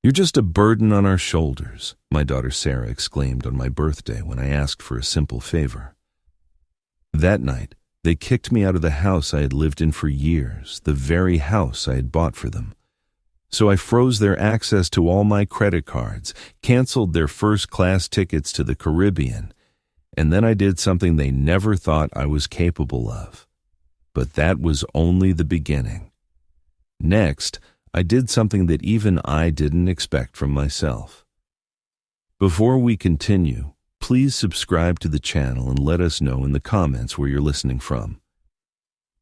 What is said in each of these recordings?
"You're just a burden on our shoulders," my daughter Sarah exclaimed on my birthday when I asked for a simple favor. That night, they kicked me out of the house I had lived in for years, the very house I had bought for them. So I froze their access to all my credit cards, canceled their first-class tickets to the Caribbean, and then I did something they never thought I was capable of. But that was only the beginning. Next, I did something that even I didn't expect from myself. Before we continue, please subscribe to the channel and let us know in the comments where you're listening from.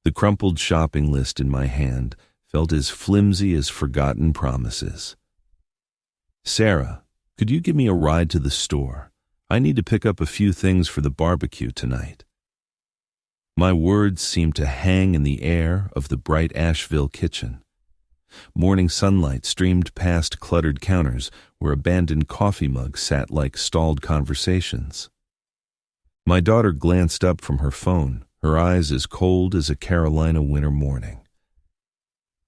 The crumpled shopping list in my hand felt as flimsy as forgotten promises. "Sarah, could you give me a ride to the store? I need to pick up a few things for the barbecue tonight." My words seemed to hang in the air of the bright Asheville kitchen. Morning sunlight streamed past cluttered counters where abandoned coffee mugs sat like stalled conversations. My daughter glanced up from her phone, her eyes as cold as a Carolina winter morning.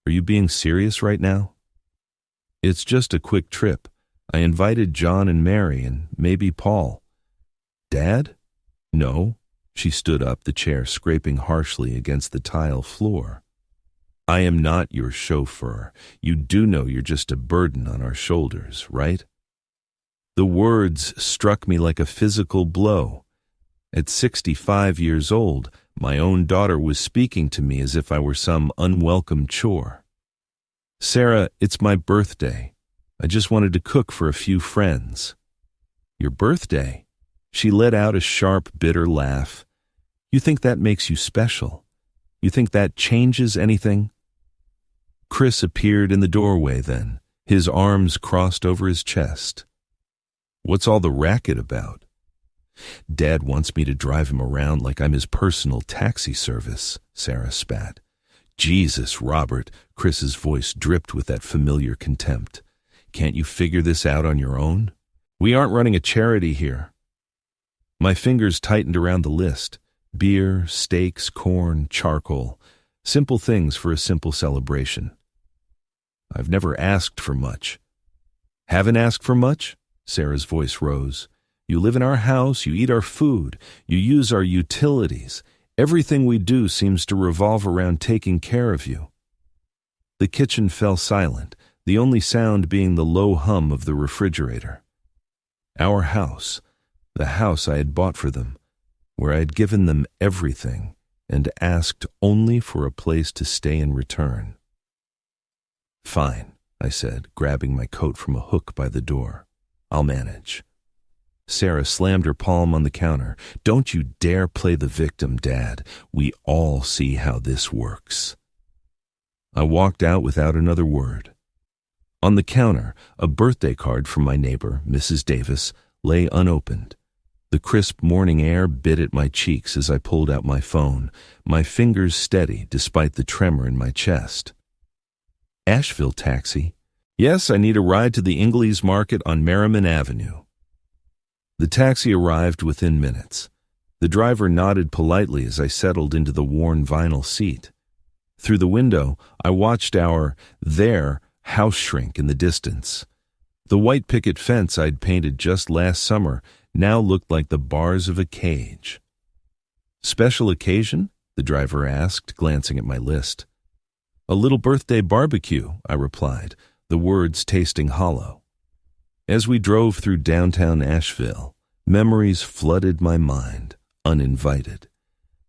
"Are you being serious right now?" "It's just a quick trip. I invited John and Mary and maybe Paul." "Dad?" "No." She stood up, the chair scraping harshly against the tile floor. "I am not your chauffeur. You do know you're just a burden on our shoulders, right?" The words struck me like a physical blow. At 65 years old, my own daughter was speaking to me as if I were some unwelcome chore. "Sarah, it's my birthday. I just wanted to cook for a few friends." "Your birthday?" She let out a sharp, bitter laugh. "You think that makes you special? You think that changes anything?" Chris appeared in the doorway then, his arms crossed over his chest. "What's all the racket about?" "Dad wants me to drive him around like I'm his personal taxi service," Sarah spat. "Jesus, Robert," Chris's voice dripped with that familiar contempt. "Can't you figure this out on your own? We aren't running a charity here." My fingers tightened around the list. Beer, steaks, corn, charcoal. Simple things for a simple celebration. "I've never asked for much." "Haven't asked for much?" Sarah's voice rose. "You live in our house, you eat our food, you use our utilities. Everything we do seems to revolve around taking care of you." The kitchen fell silent, the only sound being the low hum of the refrigerator. Our house, the house I had bought for them, where I had given them everything and asked only for a place to stay in return. "Fine," I said, grabbing my coat from a hook by the door. "I'll manage." Sarah slammed her palm on the counter. "Don't you dare play the victim, Dad. We all see how this works." I walked out without another word. On the counter, a birthday card from my neighbor, Mrs. Davis, lay unopened. The crisp morning air bit at my cheeks as I pulled out my phone, my fingers steady despite the tremor in my chest. "Asheville taxi?" "Yes, I need a ride to the Ingles Market on Merriman Avenue." The taxi arrived within minutes. The driver nodded politely as I settled into the worn vinyl seat. Through the window, I watched their house shrink in the distance. The white picket fence I'd painted just last summer now looked like the bars of a cage. "Special occasion?" the driver asked, glancing at my list. "A little birthday barbecue," I replied, the words tasting hollow. As we drove through downtown Asheville, memories flooded my mind, uninvited.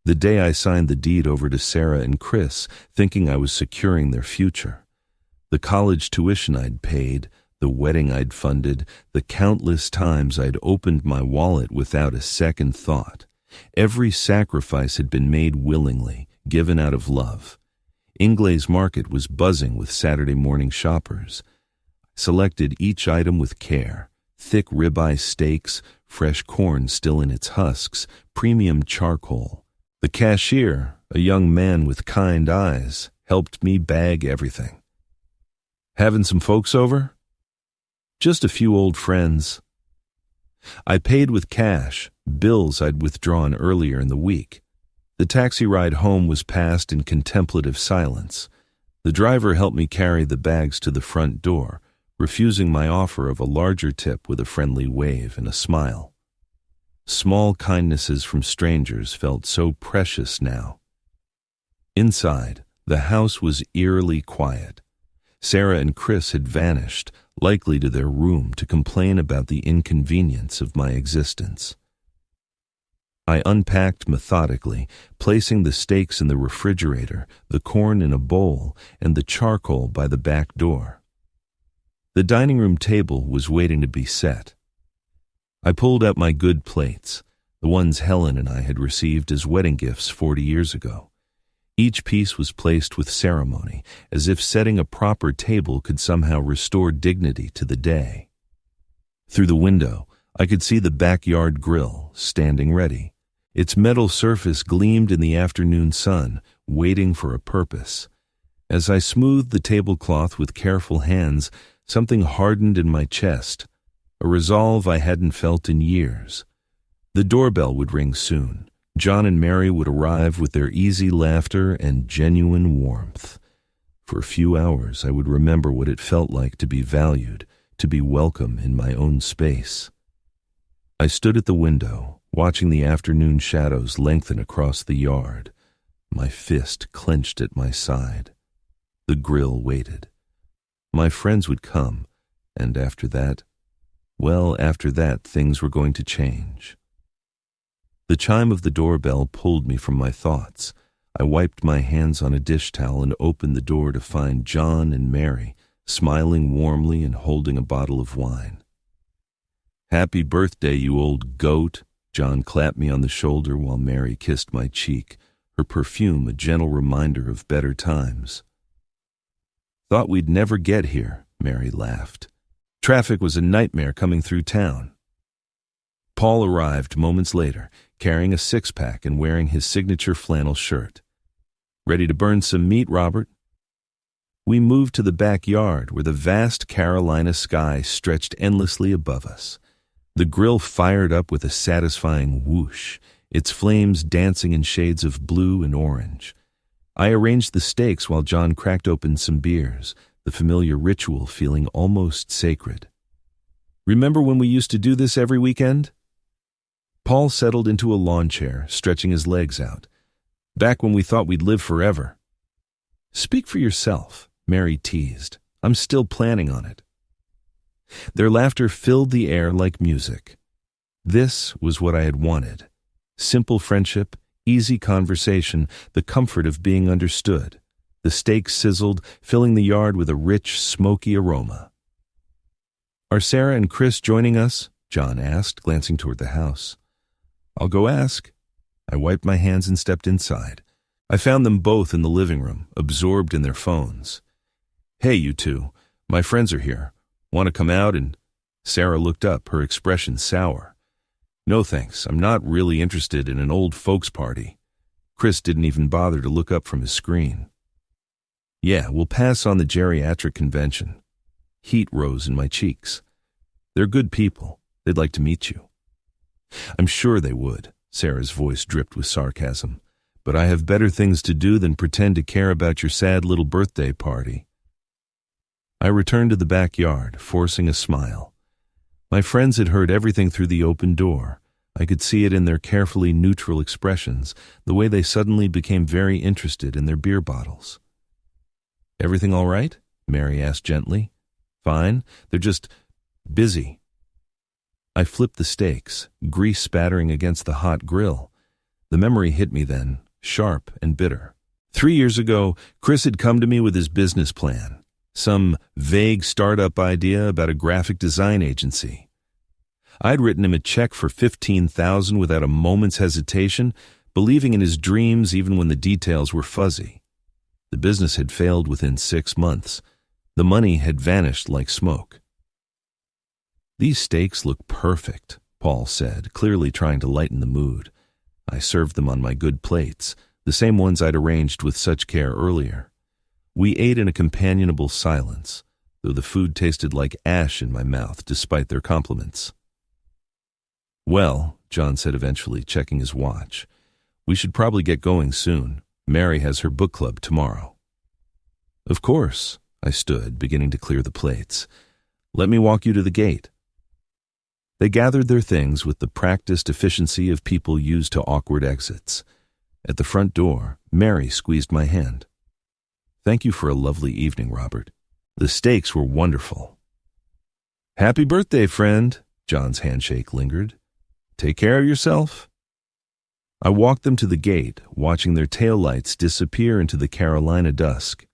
The day I signed the deed over to Sarah and Chris, thinking I was securing their future. The college tuition I'd paid, the wedding I'd funded, the countless times I'd opened my wallet without a second thought. Every sacrifice had been made willingly, given out of love. Ingles Market was buzzing with Saturday morning shoppers. I selected each item with care. Thick ribeye steaks, fresh corn still in its husks, premium charcoal. The cashier, a young man with kind eyes, helped me bag everything. "Having some folks over?" "Just a few old friends." I paid with cash, bills I'd withdrawn earlier in the week. The taxi ride home was passed in contemplative silence. The driver helped me carry the bags to the front door, refusing my offer of a larger tip with a friendly wave and a smile. Small kindnesses from strangers felt so precious now. Inside, the house was eerily quiet. Sarah and Chris had vanished, likely to their room to complain about the inconvenience of my existence. I unpacked methodically, placing the steaks in the refrigerator, the corn in a bowl, and the charcoal by the back door. The dining room table was waiting to be set. I pulled out my good plates, the ones Helen and I had received as wedding gifts 40 years ago. Each piece was placed with ceremony, as if setting a proper table could somehow restore dignity to the day. Through the window, I could see the backyard grill, standing ready. Its metal surface gleamed in the afternoon sun, waiting for a purpose. As I smoothed the tablecloth with careful hands, something hardened in my chest, a resolve I hadn't felt in years. The doorbell would ring soon. John and Mary would arrive with their easy laughter and genuine warmth. For a few hours, I would remember what it felt like to be valued, to be welcome in my own space. I stood at the window, watching the afternoon shadows lengthen across the yard, my fist clenched at my side. The grill waited. My friends would come, and after that, things were going to change. The chime of the doorbell pulled me from my thoughts. I wiped my hands on a dish towel and opened the door to find John and Mary, smiling warmly and holding a bottle of wine. "Happy birthday, you old goat," John clapped me on the shoulder while Mary kissed my cheek, her perfume a gentle reminder of better times. "Thought we'd never get here," Mary laughed. "Traffic was a nightmare coming through town." Paul arrived moments later, carrying a six-pack and wearing his signature flannel shirt. "Ready to burn some meat, Robert?" We moved to the backyard where the vast Carolina sky stretched endlessly above us. The grill fired up with a satisfying whoosh, its flames dancing in shades of blue and orange. I arranged the steaks while John cracked open some beers, the familiar ritual feeling almost sacred. "Remember when we used to do this every weekend?" Paul settled into a lawn chair, stretching his legs out. "Back when we thought we'd live forever." "Speak for yourself," Mary teased. "I'm still planning on it." Their laughter filled the air like music. This was what I had wanted. Simple friendship, easy conversation, the comfort of being understood. The steaks sizzled, filling the yard with a rich, smoky aroma. "Are Sarah and Chris joining us?" John asked, glancing toward the house. "I'll go ask." I wiped my hands and stepped inside. I found them both in the living room, absorbed in their phones. "Hey, you two, my friends are here. Want to come out and—" Sarah looked up, her expression sour. "No thanks, I'm not really interested in an old folks party." Chris didn't even bother to look up from his screen. "Yeah, we'll pass on the geriatric convention." Heat rose in my cheeks. "They're good people. They'd like to meet you." "I'm sure they would," Sarah's voice dripped with sarcasm. "But I have better things to do than pretend to care about your sad little birthday party." I returned to the backyard, forcing a smile. My friends had heard everything through the open door. I could see it in their carefully neutral expressions, the way they suddenly became very interested in their beer bottles. "Everything all right?" Mary asked gently. "Fine. They're just busy." I flipped the steaks, grease spattering against the hot grill. The memory hit me then, sharp and bitter. 3 years ago, Chris had come to me with his business plan. Some vague startup idea about a graphic design agency. I'd written him a check for $15,000 without a moment's hesitation, believing in his dreams even when the details were fuzzy. The business had failed within 6 months. The money had vanished like smoke. "These steaks look perfect," Paul said, clearly trying to lighten the mood. I served them on my good plates, the same ones I'd arranged with such care earlier. We ate in a companionable silence, though the food tasted like ash in my mouth despite their compliments. "Well," John said eventually, checking his watch, "we should probably get going soon. Mary has her book club tomorrow." "Of course," I stood, beginning to clear the plates. Let me walk you to the gate." They gathered their things with the practiced efficiency of people used to awkward exits. At the front door, Mary squeezed my hand. "Thank you for a lovely evening, Robert. The steaks were wonderful." "Happy birthday, friend." John's handshake lingered. "Take care of yourself." I walked them to the gate, watching their taillights disappear into the Carolina dusk.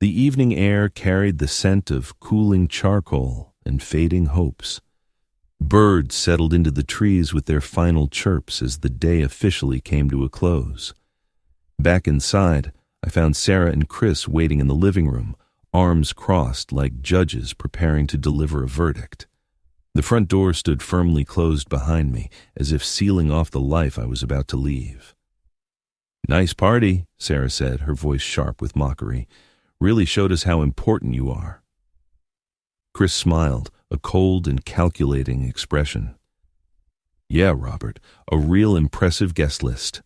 The evening air carried the scent of cooling charcoal and fading hopes. Birds settled into the trees with their final chirps as the day officially came to a close. Back inside, I found Sarah and Chris waiting in the living room, arms crossed like judges preparing to deliver a verdict. The front door stood firmly closed behind me, as if sealing off the life I was about to leave. "Nice party," Sarah said, her voice sharp with mockery. "Really showed us how important you are." Chris smiled, a cold and calculating expression. "Yeah, Robert, a real impressive guest list."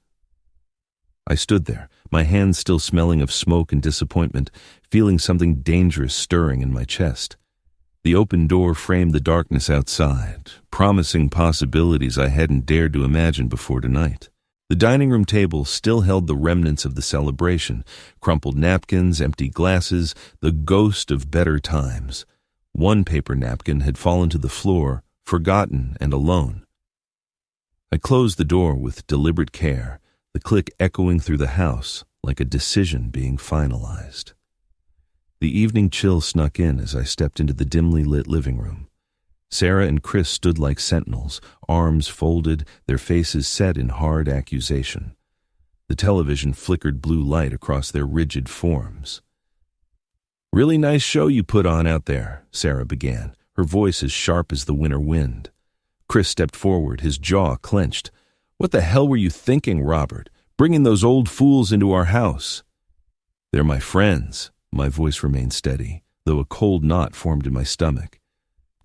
I stood there, my hands still smelling of smoke and disappointment, feeling something dangerous stirring in my chest. The open door framed the darkness outside, promising possibilities I hadn't dared to imagine before tonight. The dining room table still held the remnants of the celebration, crumpled napkins, empty glasses, the ghost of better times. One paper napkin had fallen to the floor, forgotten and alone. I closed the door with deliberate care, the click echoing through the house like a decision being finalized. The evening chill snuck in as I stepped into the dimly lit living room. Sarah and Chris stood like sentinels, arms folded, their faces set in hard accusation. The television flickered blue light across their rigid forms. "Really nice show you put on out there," Sarah began, her voice as sharp as the winter wind. Chris stepped forward, his jaw clenched. "What the hell were you thinking, Robert? Bringing those old fools into our house?" "They're my friends." My voice remained steady, though a cold knot formed in my stomach.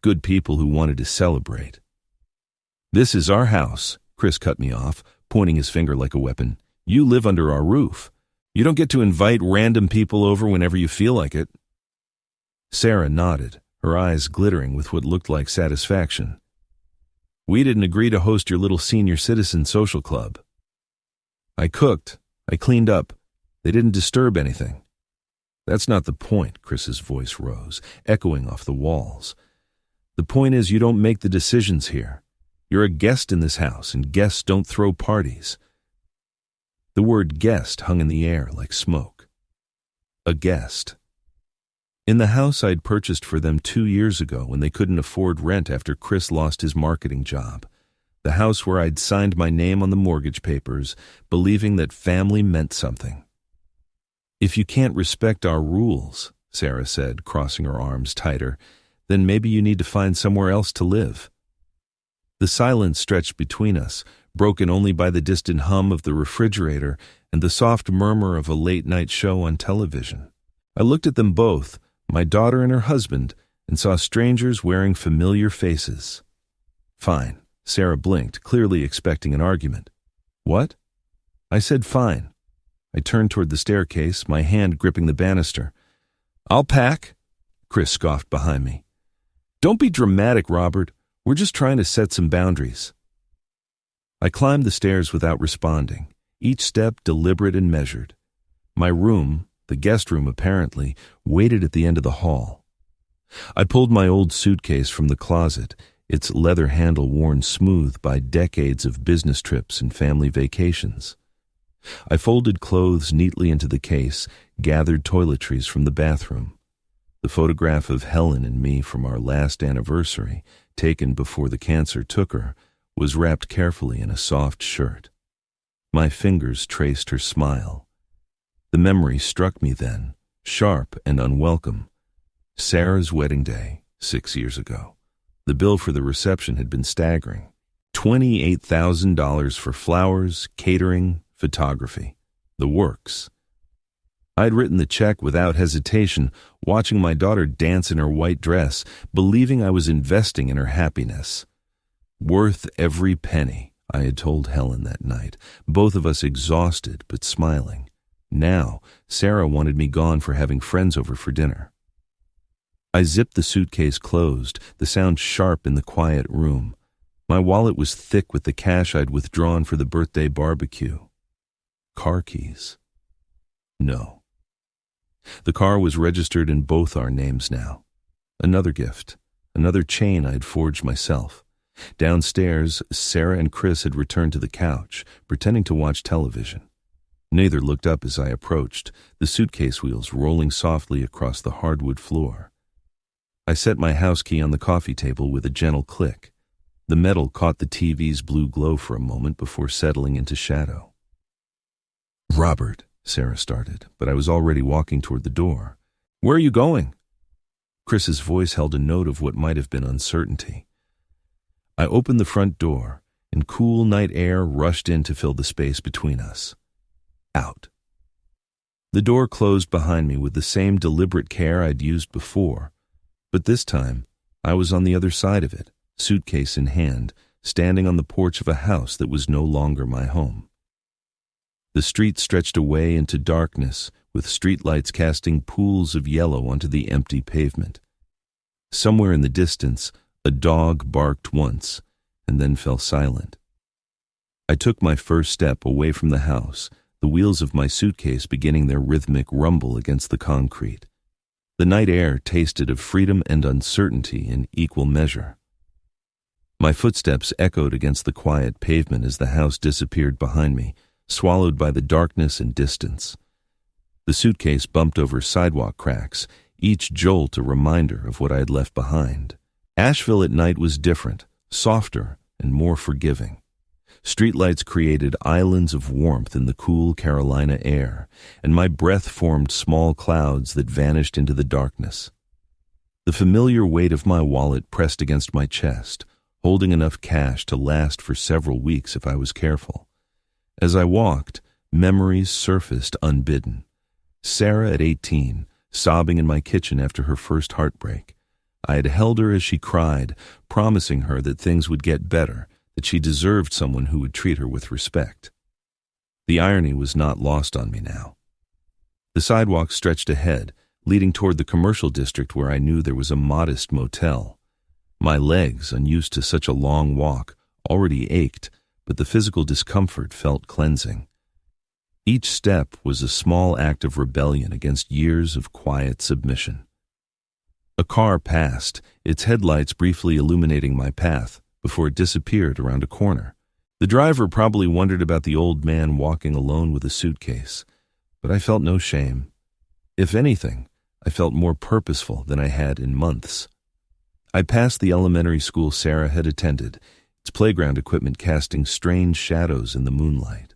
Good people who wanted to celebrate. "This is our house," Chris cut me off, pointing his finger like a weapon. "You live under our roof. You don't get to invite random people over whenever you feel like it." Sarah nodded, her eyes glittering with what looked like satisfaction. "We didn't agree to host your little senior citizen social club." "I cooked. I cleaned up. They didn't disturb anything." "That's not the point," Chris's voice rose, echoing off the walls. "The point is you don't make the decisions here. You're a guest in this house, and guests don't throw parties." The word guest hung in the air like smoke. A guest. In the house I'd purchased for them 2 years ago when they couldn't afford rent after Chris lost his marketing job. The house where I'd signed my name on the mortgage papers, believing that family meant something. "If you can't respect our rules," Sarah said, crossing her arms tighter, "then maybe you need to find somewhere else to live." The silence stretched between us, broken only by the distant hum of the refrigerator and the soft murmur of a late-night show on television. I looked at them both, my daughter and her husband, and saw strangers wearing familiar faces. "Fine." Sarah blinked, clearly expecting an argument. "What?" I said fine. I turned toward the staircase, my hand gripping the banister. "I'll pack," Chris scoffed behind me. "Don't be dramatic, Robert. We're just trying to set some boundaries." I climbed the stairs without responding, each step deliberate and measured. My room, the guest room apparently, waited at the end of the hall. I pulled my old suitcase from the closet, its leather handle worn smooth by decades of business trips and family vacations. I folded clothes neatly into the case, gathered toiletries from the bathroom. The photograph of Helen and me from our last anniversary, taken before the cancer took her, was wrapped carefully in a soft shirt. My fingers traced her smile. The memory struck me then, sharp and unwelcome. Sarah's wedding day, 6 years ago. The bill for the reception had been staggering. $28,000 for flowers, catering, photography. The works. I'd written the check without hesitation, watching my daughter dance in her white dress, believing I was investing in her happiness. Worth every penny, I had told Helen that night, both of us exhausted but smiling. Now, Sarah wanted me gone for having friends over for dinner. I zipped the suitcase closed, the sound sharp in the quiet room. My wallet was thick with the cash I'd withdrawn for the birthday barbecue. Car keys. No. The car was registered in both our names now. Another gift, another chain I'd forged myself. Downstairs, Sarah and Chris had returned to the couch, pretending to watch television. Neither looked up as I approached, the suitcase wheels rolling softly across the hardwood floor. I set my house key on the coffee table with a gentle click. The metal caught the TV's blue glow for a moment before settling into shadow. "Robert," Sarah started, but I was already walking toward the door. "Where are you going?" Chris's voice held a note of what might have been uncertainty. I opened the front door, and cool night air rushed in to fill the space between us. Out. The door closed behind me with the same deliberate care I'd used before, but this time I was on the other side of it, suitcase in hand, standing on the porch of a house that was no longer my home. The street stretched away into darkness, with streetlights casting pools of yellow onto the empty pavement. Somewhere in the distance, a dog barked once, and then fell silent. I took my first step away from the house, the wheels of my suitcase beginning their rhythmic rumble against the concrete. The night air tasted of freedom and uncertainty in equal measure. My footsteps echoed against the quiet pavement as the house disappeared behind me, swallowed by the darkness and distance. The suitcase bumped over sidewalk cracks, each jolt a reminder of what I had left behind. Asheville at night was different, softer, and more forgiving. Streetlights created islands of warmth in the cool Carolina air, and my breath formed small clouds that vanished into the darkness. The familiar weight of my wallet pressed against my chest, holding enough cash to last for several weeks if I was careful. As I walked, memories surfaced unbidden. Sarah at 18, sobbing in my kitchen after her first heartbreak. I had held her as she cried, promising her that things would get better, that she deserved someone who would treat her with respect. The irony was not lost on me now. The sidewalk stretched ahead, leading toward the commercial district where I knew there was a modest motel. My legs, unused to such a long walk, already ached, but the physical discomfort felt cleansing. Each step was a small act of rebellion against years of quiet submission. A car passed, its headlights briefly illuminating my path before it disappeared around a corner. The driver probably wondered about the old man walking alone with a suitcase, but I felt no shame. If anything, I felt more purposeful than I had in months. I passed the elementary school Sarah had attended, its playground equipment casting strange shadows in the moonlight.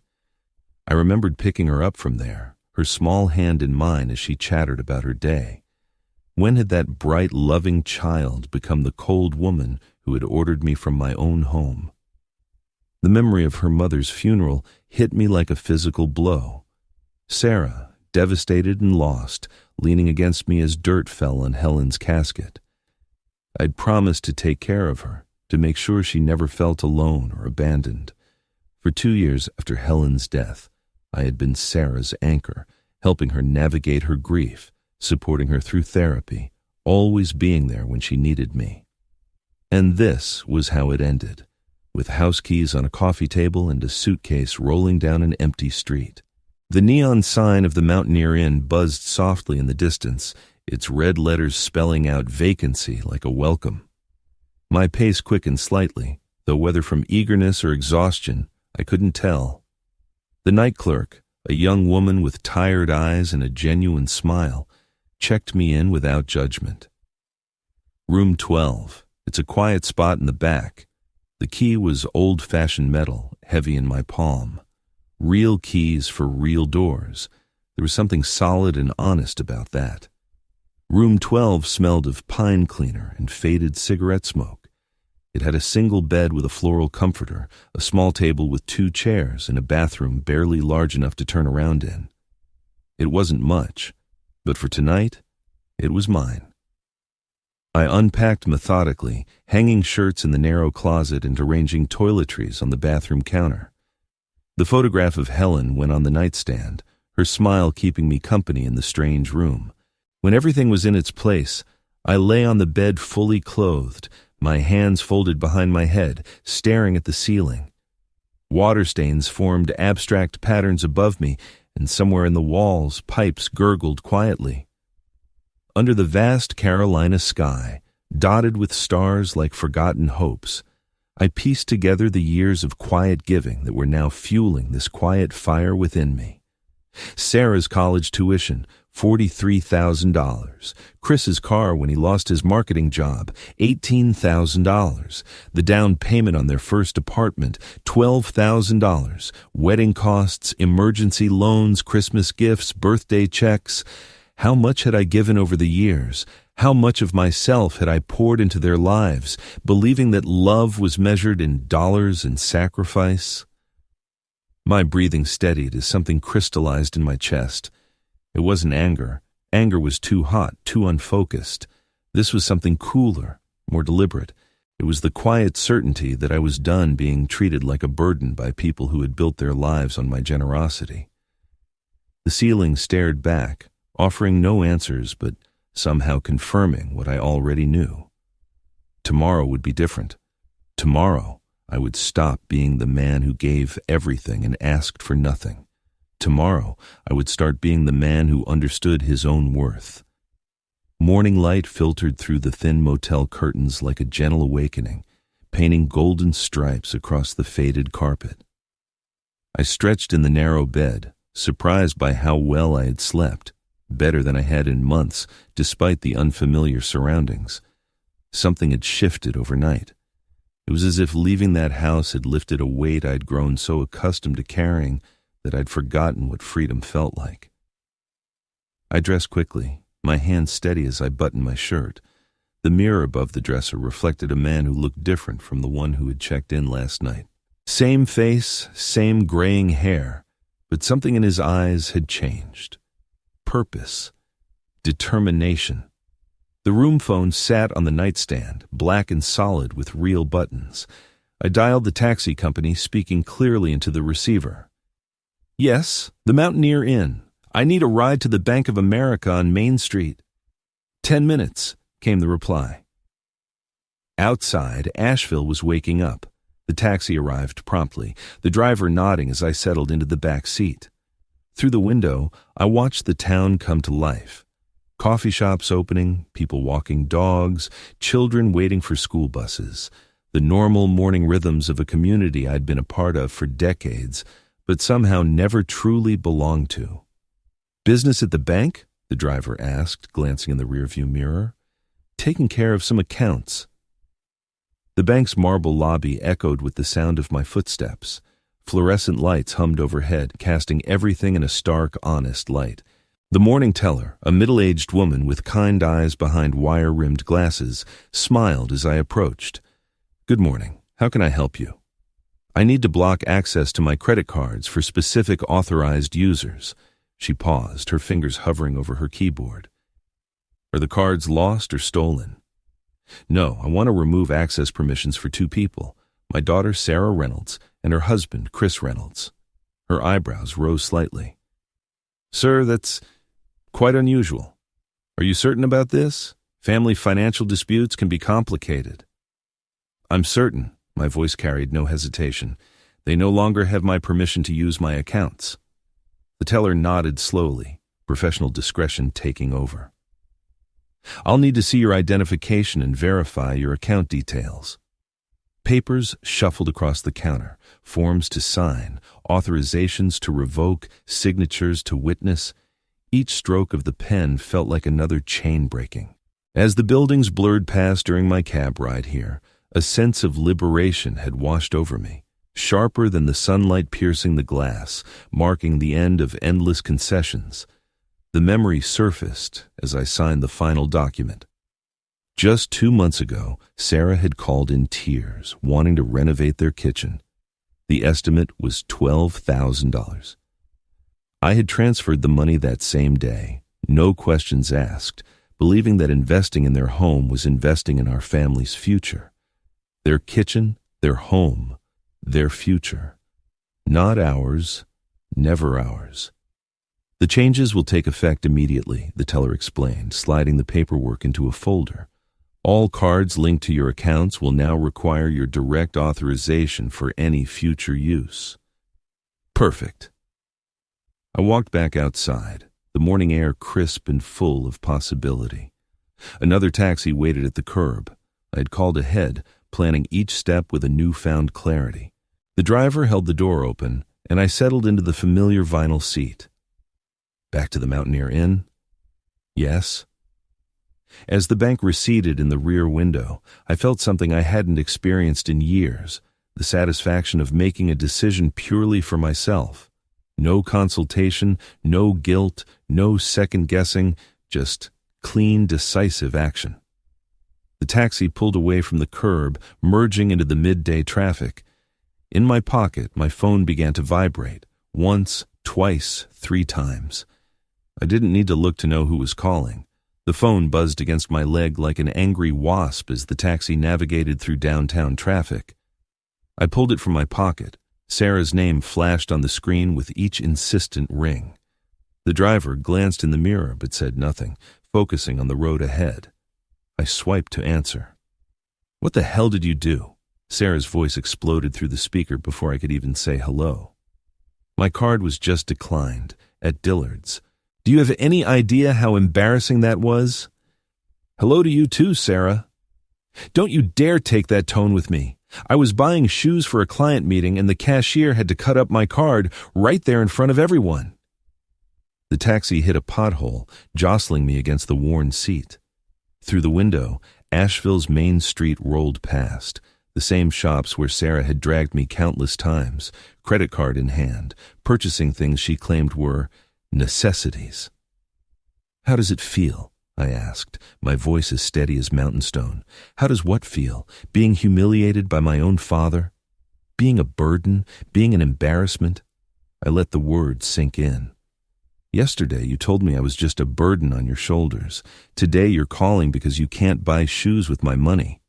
I remembered picking her up from there, her small hand in mine as she chattered about her day. When had that bright, loving child become the cold woman who had ordered me from my own home? The memory of her mother's funeral hit me like a physical blow. Sarah, devastated and lost, leaning against me as dirt fell on Helen's casket. I'd promised to take care of her, to make sure she never felt alone or abandoned. For 2 years after Helen's death, I had been Sarah's anchor, helping her navigate her grief, supporting her through therapy, always being there when she needed me. And this was how it ended, with house keys on a coffee table and a suitcase rolling down an empty street. The neon sign of the Mountaineer Inn buzzed softly in the distance, its red letters spelling out vacancy like a welcome. My pace quickened slightly, though whether from eagerness or exhaustion, I couldn't tell. The night clerk, a young woman with tired eyes and a genuine smile, checked me in without judgment. Room 12. It's a quiet spot in the back. The key was old-fashioned metal, heavy in my palm. Real keys for real doors. There was something solid and honest about that. Room 12 smelled of pine cleaner and faded cigarette smoke. It had a single bed with a floral comforter, a small table with 2 chairs, and a bathroom barely large enough to turn around in. It wasn't much, but for tonight, it was mine. I unpacked methodically, hanging shirts in the narrow closet and arranging toiletries on the bathroom counter. The photograph of Helen went on the nightstand, her smile keeping me company in the strange room. When everything was in its place, I lay on the bed fully clothed, my hands folded behind my head, staring at the ceiling. Water stains formed abstract patterns above me, and somewhere in the walls, pipes gurgled quietly. Under the vast Carolina sky, dotted with stars like forgotten hopes, I pieced together the years of quiet giving that were now fueling this quiet fire within me. Sarah's college tuition, $43,000. Chris's car when he lost his marketing job, $18,000. The down payment on their first apartment, $12,000. Wedding costs, emergency loans, Christmas gifts, birthday checks. How much had I given over the years? How much of myself had I poured into their lives, believing that love was measured in dollars and sacrifice? My breathing steadied as something crystallized in my chest. It wasn't anger. Anger was too hot, too unfocused. This was something cooler, more deliberate. It was the quiet certainty that I was done being treated like a burden by people who had built their lives on my generosity. The ceiling stared back, offering no answers but somehow confirming what I already knew. Tomorrow would be different. Tomorrow, I would stop being the man who gave everything and asked for nothing. Tomorrow, I would start being the man who understood his own worth. Morning light filtered through the thin motel curtains like a gentle awakening, painting golden stripes across the faded carpet. I stretched in the narrow bed, surprised by how well I had slept, better than I had in months, despite the unfamiliar surroundings. Something had shifted overnight. It was as if leaving that house had lifted a weight I'd grown so accustomed to carrying that I'd forgotten what freedom felt like. I dressed quickly, my hands steady as I buttoned my shirt. The mirror above the dresser reflected a man who looked different from the one who had checked in last night. Same face, same graying hair, but something in his eyes had changed. Purpose, determination. The room phone sat on the nightstand, black and solid with real buttons. I dialed the taxi company, speaking clearly into the receiver. Yes, the Mountaineer Inn. I need a ride to the Bank of America on Main Street. 10 minutes, came the reply. Outside, Asheville was waking up. The taxi arrived promptly, the driver nodding as I settled into the back seat. Through the window, I watched the town come to life. Coffee shops opening, people walking dogs, children waiting for school buses. The normal morning rhythms of a community I'd been a part of for decades, but somehow never truly belonged to. Business at the bank? The driver asked, glancing in the rearview mirror. Taking care of some accounts. The bank's marble lobby echoed with the sound of my footsteps. Fluorescent lights hummed overhead, casting everything in a stark, honest light. The morning teller, a middle-aged woman with kind eyes behind wire-rimmed glasses, smiled as I approached. Good morning. How can I help you? I need to block access to my credit cards for specific authorized users. She paused, her fingers hovering over her keyboard. Are the cards lost or stolen? No, I want to remove access permissions for 2 people, my daughter Sarah Reynolds and her husband Chris Reynolds. Her eyebrows rose slightly. Sir, that's quite unusual. Are you certain about this? Family financial disputes can be complicated. I'm certain. My voice carried no hesitation. They no longer have my permission to use my accounts. The teller nodded slowly, professional discretion taking over. I'll need to see your identification and verify your account details. Papers shuffled across the counter, forms to sign, authorizations to revoke, signatures to witness. Each stroke of the pen felt like another chain breaking. As the buildings blurred past during my cab ride here, a sense of liberation had washed over me, sharper than the sunlight piercing the glass, marking the end of endless concessions. The memory surfaced as I signed the final document. Just 2 months ago, Sarah had called in tears, wanting to renovate their kitchen. The estimate was $12,000. I had transferred the money that same day, no questions asked, believing that investing in their home was investing in our family's future. Their kitchen, their home, their future. Not ours, never ours. The changes will take effect immediately, the teller explained, sliding the paperwork into a folder. All cards linked to your accounts will now require your direct authorization for any future use. Perfect. I walked back outside, the morning air crisp and full of possibility. Another taxi waited at the curb. I had called ahead, planning each step with a newfound clarity. The driver held the door open, and I settled into the familiar vinyl seat. Back to the Mountaineer Inn? Yes. As the bank receded in the rear window, I felt something I hadn't experienced in years, the satisfaction of making a decision purely for myself. No consultation, no guilt, no second-guessing, just clean, decisive action. The taxi pulled away from the curb, merging into the midday traffic. In my pocket, my phone began to vibrate, once, twice, 3 times. I didn't need to look to know who was calling. The phone buzzed against my leg like an angry wasp as the taxi navigated through downtown traffic. I pulled it from my pocket. Sarah's name flashed on the screen with each insistent ring. The driver glanced in the mirror but said nothing, focusing on the road ahead. I swiped to answer. "What the hell did you do?" Sarah's voice exploded through the speaker before I could even say hello. My card was just declined, at Dillard's. "Do you have any idea how embarrassing that was?" "Hello to you too, Sarah." "Don't you dare take that tone with me. I was buying shoes for a client meeting and the cashier had to cut up my card right there in front of everyone." The taxi hit a pothole, jostling me against the worn seat. Through the window, Asheville's Main Street rolled past, the same shops where Sarah had dragged me countless times, credit card in hand, purchasing things she claimed were necessities. "How does it feel?" I asked, my voice as steady as mountain stone. "How does what feel? Being humiliated by my own father? Being a burden? Being an embarrassment?" I let the words sink in. "Yesterday you told me I was just a burden on your shoulders. Today you're calling because you can't buy shoes with my money."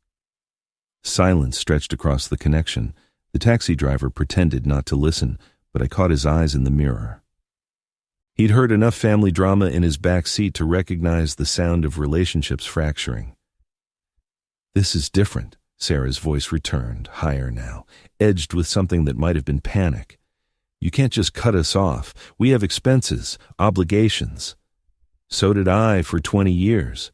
Silence stretched across the connection. The taxi driver pretended not to listen, but I caught his eyes in the mirror. He'd heard enough family drama in his back seat to recognize the sound of relationships fracturing. "This is different," Sarah's voice returned, higher now, edged with something that might have been panic. "You can't just cut us off. We have expenses, obligations." So did I for 20 years.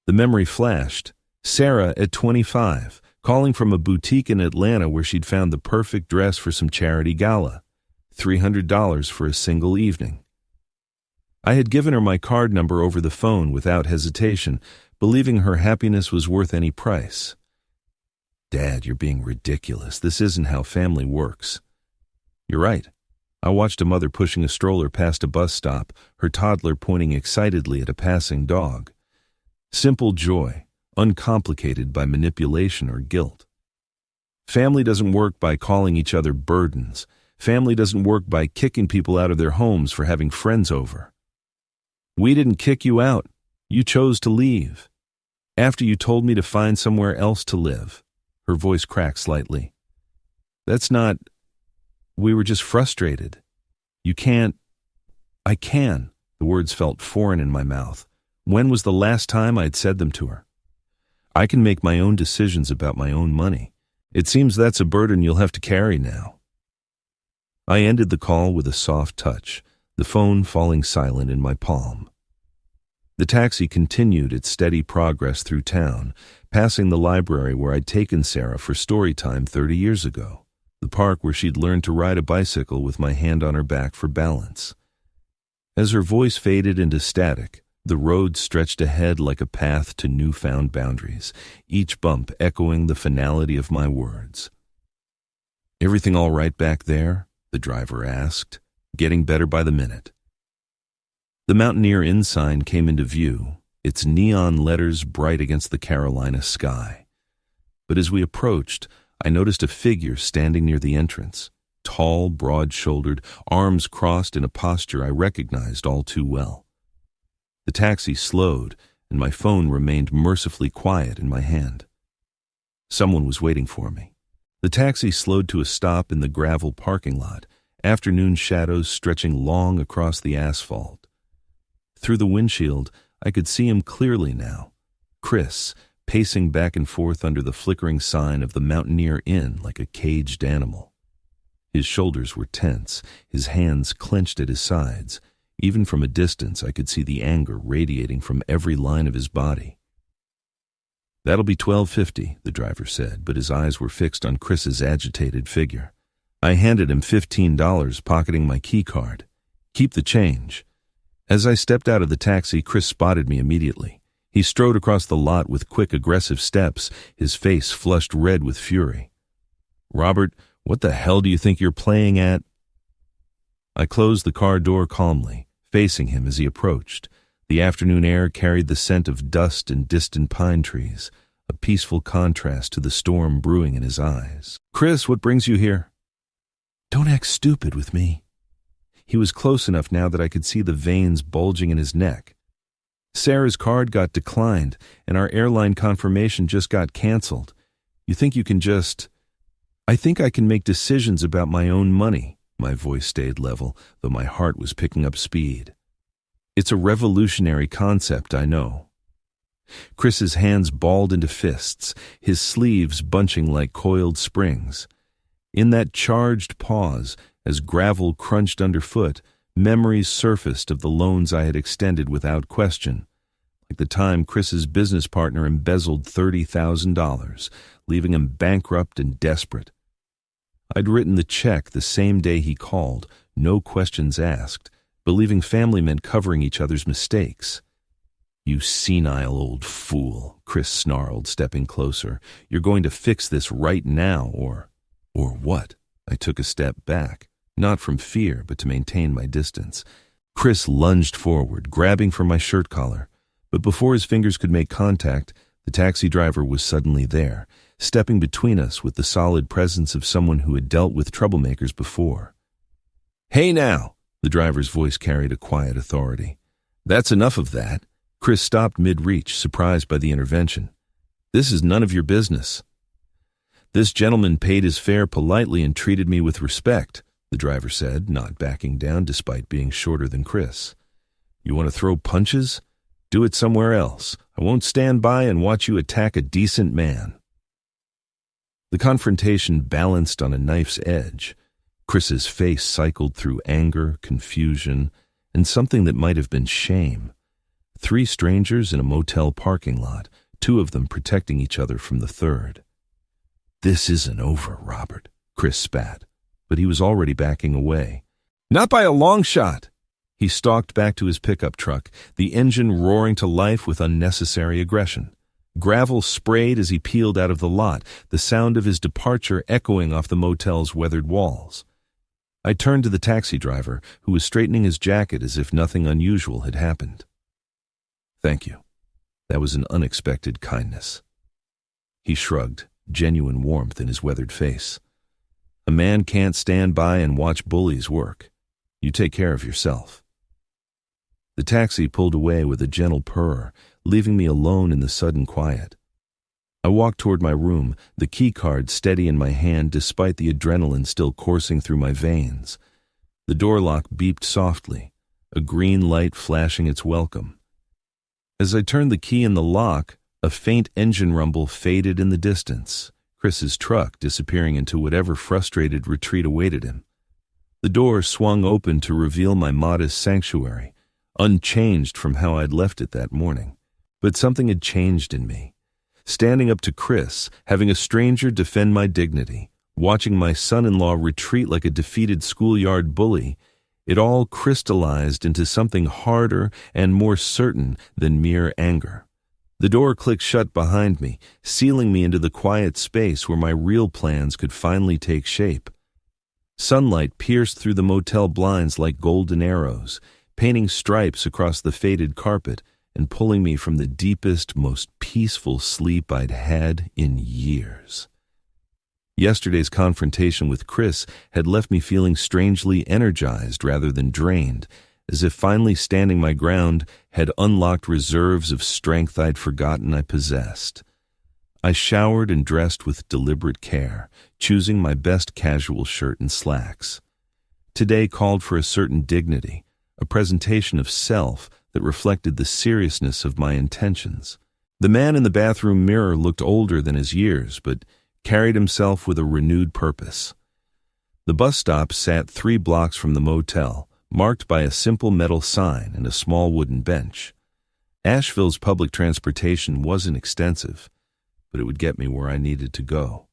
The memory flashed. Sarah at 25, calling from a boutique in Atlanta where she'd found the perfect dress for some charity gala. $300 for a single evening. I had given her my card number over the phone without hesitation, believing her happiness was worth any price. "Dad, you're being ridiculous. This isn't how family works." "You're right." I watched a mother pushing a stroller past a bus stop, her toddler pointing excitedly at a passing dog. Simple joy, uncomplicated by manipulation or guilt. Family doesn't work by calling each other burdens. Family doesn't work by kicking people out of their homes for having friends over. "We didn't kick you out. You chose to leave. After you told me to find somewhere else to live." Her voice cracked slightly. "That's not... We were just frustrated. You can't..." "I can." The words felt foreign in my mouth. When was the last time I'd said them to her? "I can make my own decisions about my own money. It seems that's a burden you'll have to carry now." I ended the call with a soft touch, the phone falling silent in my palm. The taxi continued its steady progress through town, passing the library where I'd taken Sarah for story time 30 years ago, the park where she'd learned to ride a bicycle with my hand on her back for balance. As her voice faded into static, the road stretched ahead like a path to newfound boundaries, each bump echoing the finality of my words. "Everything all right back there?" the driver asked, getting better by the minute. The Mountaineer Inn sign came into view, its neon letters bright against the Carolina sky. But as we approached, I noticed a figure standing near the entrance, tall, broad-shouldered, arms crossed in a posture I recognized all too well. The taxi slowed, and my phone remained mercifully quiet in my hand. Someone was waiting for me. The taxi slowed to a stop in the gravel parking lot, afternoon shadows stretching long across the asphalt. Through the windshield, I could see him clearly now. Chris, pacing back and forth under the flickering sign of the Mountaineer Inn like a caged animal. His shoulders were tense, his hands clenched at his sides. Even from a distance, I could see the anger radiating from every line of his body. "That'll be $12.50, the driver said, but his eyes were fixed on Chris's agitated figure. I handed him $15, pocketing my key card. "Keep the change." As I stepped out of the taxi, Chris spotted me immediately. He strode across the lot with quick, aggressive steps, his face flushed red with fury. "Robert, what the hell do you think you're playing at?" I closed the car door calmly, facing him as he approached. The afternoon air carried the scent of dust and distant pine trees, a peaceful contrast to the storm brewing in his eyes. "Chris, what brings you here?" "Don't act stupid with me." He was close enough now that I could see the veins bulging in his neck. "Sarah's card got declined, and our airline confirmation just got canceled. You think you can just—" "I think I can make decisions about my own money." My voice stayed level, though my heart was picking up speed. "It's a revolutionary concept, I know." Chris's hands balled into fists, his sleeves bunching like coiled springs. In that charged pause, as gravel crunched underfoot, memories surfaced of the loans I had extended without question, like the time Chris's business partner embezzled $30,000, leaving him bankrupt and desperate. I'd written the check the same day he called, no questions asked, believing family meant covering each other's mistakes. "You senile old fool," Chris snarled, stepping closer. "You're going to fix this right now, or what?" I took a step back, not from fear, but to maintain my distance. Chris lunged forward, grabbing for my shirt collar, but before his fingers could make contact, the taxi driver was suddenly there, stepping between us with the solid presence of someone who had dealt with troublemakers before. "Hey now!" The driver's voice carried a quiet authority. "That's enough of that." Chris stopped mid-reach, surprised by the intervention. "This is none of your business." "This gentleman paid his fare politely and treated me with respect," the driver said, not backing down despite being shorter than Chris. "You want to throw punches? Do it somewhere else. I won't stand by and watch you attack a decent man." The confrontation balanced on a knife's edge. Chris's face cycled through anger, confusion, and something that might have been shame. 3 strangers in a motel parking lot, 2 of them protecting each other from the third. "This isn't over, Robert," Chris spat, but he was already backing away. "Not by a long shot." He stalked back to his pickup truck, the engine roaring to life with unnecessary aggression. Gravel sprayed as he peeled out of the lot, the sound of his departure echoing off the motel's weathered walls. I turned to the taxi driver, who was straightening his jacket as if nothing unusual had happened. "Thank you. That was an unexpected kindness." He shrugged, genuine warmth in his weathered face. "A man can't stand by and watch bullies work. You take care of yourself." The taxi pulled away with a gentle purr, leaving me alone in the sudden quiet. I walked toward my room, the key card steady in my hand despite the adrenaline still coursing through my veins. The door lock beeped softly, a green light flashing its welcome. As I turned the key in the lock, a faint engine rumble faded in the distance, Chris's truck disappearing into whatever frustrated retreat awaited him. The door swung open to reveal my modest sanctuary, unchanged from how I'd left it that morning. But something had changed in me. Standing up to Chris, having a stranger defend my dignity, watching my son-in-law retreat like a defeated schoolyard bully, it all crystallized into something harder and more certain than mere anger. The door clicked shut behind me, sealing me into the quiet space where my real plans could finally take shape. Sunlight pierced through the motel blinds like golden arrows, painting stripes across the faded carpet and pulling me from the deepest, most peaceful sleep I'd had in years. Yesterday's confrontation with Chris had left me feeling strangely energized rather than drained, as if finally standing my ground had unlocked reserves of strength I'd forgotten I possessed. I showered and dressed with deliberate care, choosing my best casual shirt and slacks. Today called for a certain dignity, a presentation of self that reflected the seriousness of my intentions. The man in the bathroom mirror looked older than his years, but carried himself with a renewed purpose. The bus stop sat 3 blocks from the motel, marked by a simple metal sign and a small wooden bench. Asheville's public transportation wasn't extensive, but it would get me where I needed to go.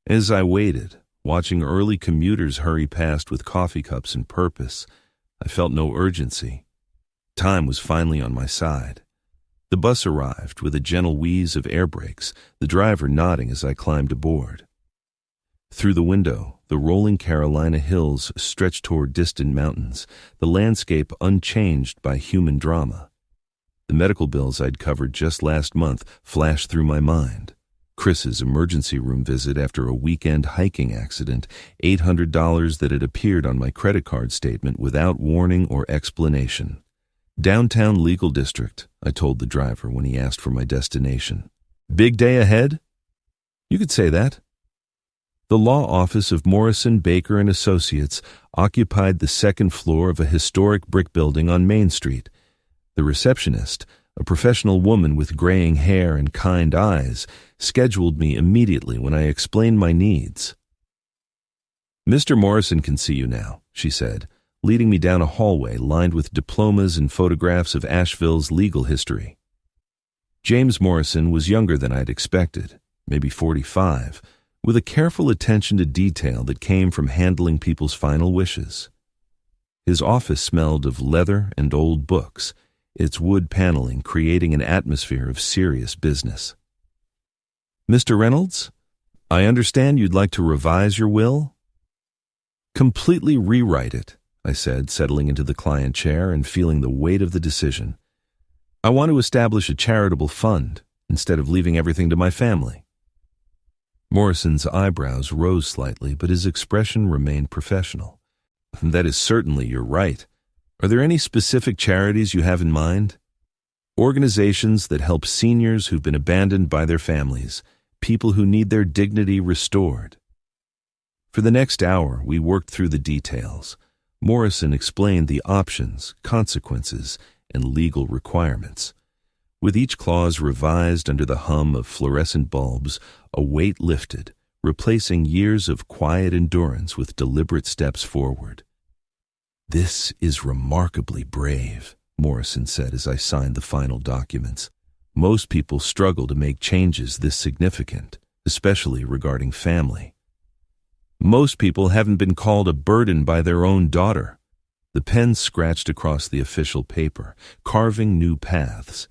As I waited, watching early commuters hurry past with coffee cups and purpose, I felt no urgency. Time was finally on my side. The bus arrived with a gentle wheeze of air brakes, the driver nodding as I climbed aboard. Through the window, the rolling Carolina hills stretched toward distant mountains, the landscape unchanged by human drama. The medical bills I'd covered just last month flashed through my mind. Chris's emergency room visit after a weekend hiking accident, $800 that had appeared on my credit card statement without warning or explanation. Downtown Legal District, I told the driver when he asked for my destination. Big day ahead? You could say that. The law office of Morrison, Baker & Associates occupied the second floor of a historic brick building on Main Street. The receptionist, a professional woman with graying hair and kind eyes, scheduled me immediately when I explained my needs. Mr. Morrison can see you now, she said, leading me down a hallway lined with diplomas and photographs of Asheville's legal history. James Morrison was younger than I'd expected, maybe 45, with a careful attention to detail that came from handling people's final wishes. His office smelled of leather and old books, its wood paneling creating an atmosphere of serious business. Mr. Reynolds, I understand you'd like to revise your will? Completely rewrite it, I said, settling into the client chair and feeling the weight of the decision. I want to establish a charitable fund instead of leaving everything to my family. Morrison's eyebrows rose slightly, but his expression remained professional. That is certainly your right. Are there any specific charities you have in mind? Organizations that help seniors who've been abandoned by their families, people who need their dignity restored. For the next hour, we worked through the details. Morrison explained the options, consequences, and legal requirements. With each clause revised under the hum of fluorescent bulbs, a weight lifted, replacing years of quiet endurance with deliberate steps forward. This is remarkably brave, Morrison said as I signed the final documents. Most people struggle to make changes this significant, especially regarding family. Most people haven't been called a burden by their own daughter. The pen scratched across the official paper, carving new paths.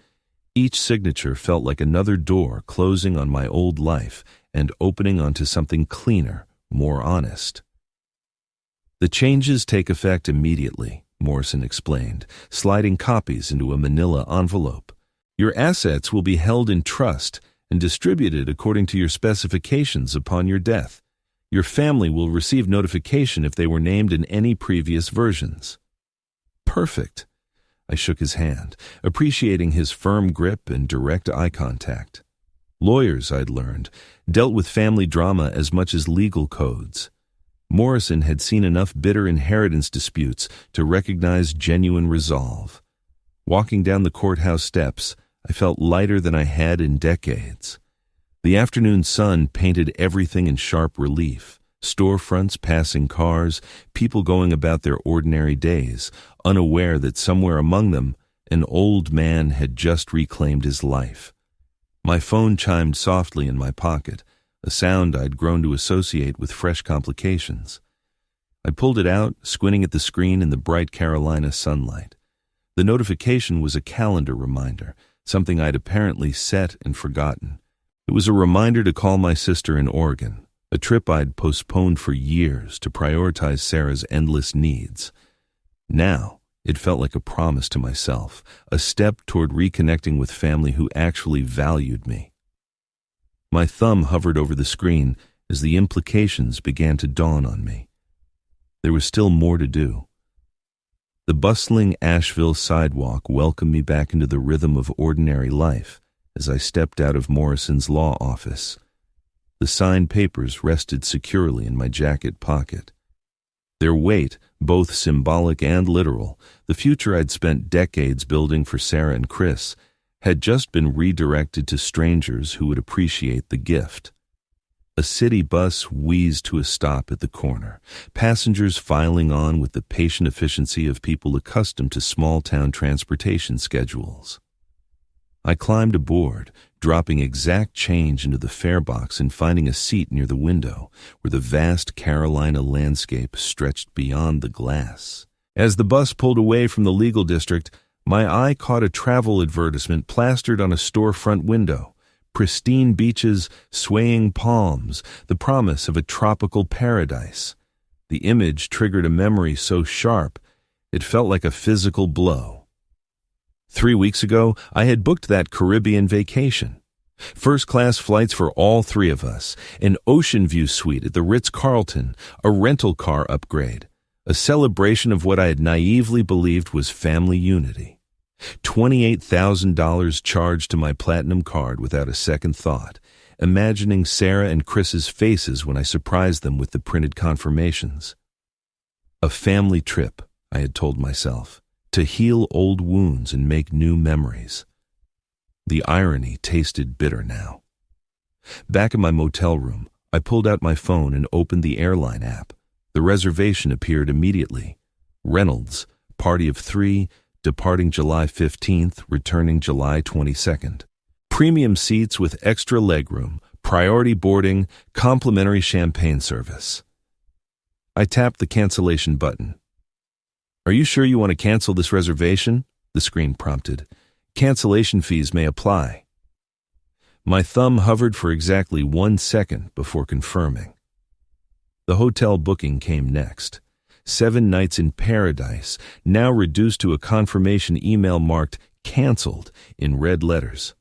Each signature felt like another door closing on my old life and opening onto something cleaner, more honest. The changes take effect immediately, Morrison explained, sliding copies into a manila envelope. Your assets will be held in trust and distributed according to your specifications upon your death. Your family will receive notification if they were named in any previous versions. Perfect. I shook his hand, appreciating his firm grip and direct eye contact. Lawyers, I'd learned, dealt with family drama as much as legal codes. Morrison had seen enough bitter inheritance disputes to recognize genuine resolve. Walking down the courthouse steps, I felt lighter than I had in decades. The afternoon sun painted everything in sharp relief. Storefronts, passing cars, people going about their ordinary days, unaware that somewhere among them, an old man had just reclaimed his life. My phone chimed softly in my pocket, a sound I'd grown to associate with fresh complications. I pulled it out, squinting at the screen in the bright Carolina sunlight. The notification was a calendar reminder, something I'd apparently set and forgotten. It was a reminder to call my sister in Oregon, a trip I'd postponed for years to prioritize Sarah's endless needs. Now, it felt like a promise to myself, a step toward reconnecting with family who actually valued me. My thumb hovered over the screen as the implications began to dawn on me. There was still more to do. The bustling Asheville sidewalk welcomed me back into the rhythm of ordinary life as I stepped out of Morrison's law office. The signed papers rested securely in my jacket pocket. Their weight, both symbolic and literal, the future I'd spent decades building for Sarah and Chris, had just been redirected to strangers who would appreciate the gift. A city bus wheezed to a stop at the corner, passengers filing on with the patient efficiency of people accustomed to small-town transportation schedules. I climbed aboard, dropping exact change into the fare box and finding a seat near the window, where the vast Carolina landscape stretched beyond the glass. As the bus pulled away from the legal district, my eye caught a travel advertisement plastered on a storefront window. Pristine beaches, swaying palms, the promise of a tropical paradise. The image triggered a memory so sharp, it felt like a physical blow. 3 weeks ago, I had booked that Caribbean vacation. First-class flights for all three of us, an ocean view suite at the Ritz-Carlton, a rental car upgrade, a celebration of what I had naively believed was family unity. $28,000 charged to my platinum card without a second thought, imagining Sarah and Chris's faces when I surprised them with the printed confirmations. A family trip, I had told myself, to heal old wounds and make new memories. The irony tasted bitter now. Back in my motel room, I pulled out my phone and opened the airline app. The reservation appeared immediately. Reynolds, party of 3, departing July 15th, returning July 22nd. Premium seats with extra legroom, priority boarding, complimentary champagne service. I tapped the cancellation button. "Are you sure you want to cancel this reservation?" the screen prompted. "Cancellation fees may apply." My thumb hovered for exactly 1 second before confirming. The hotel booking came next. 7 nights in paradise, now reduced to a confirmation email marked "canceled" in red letters.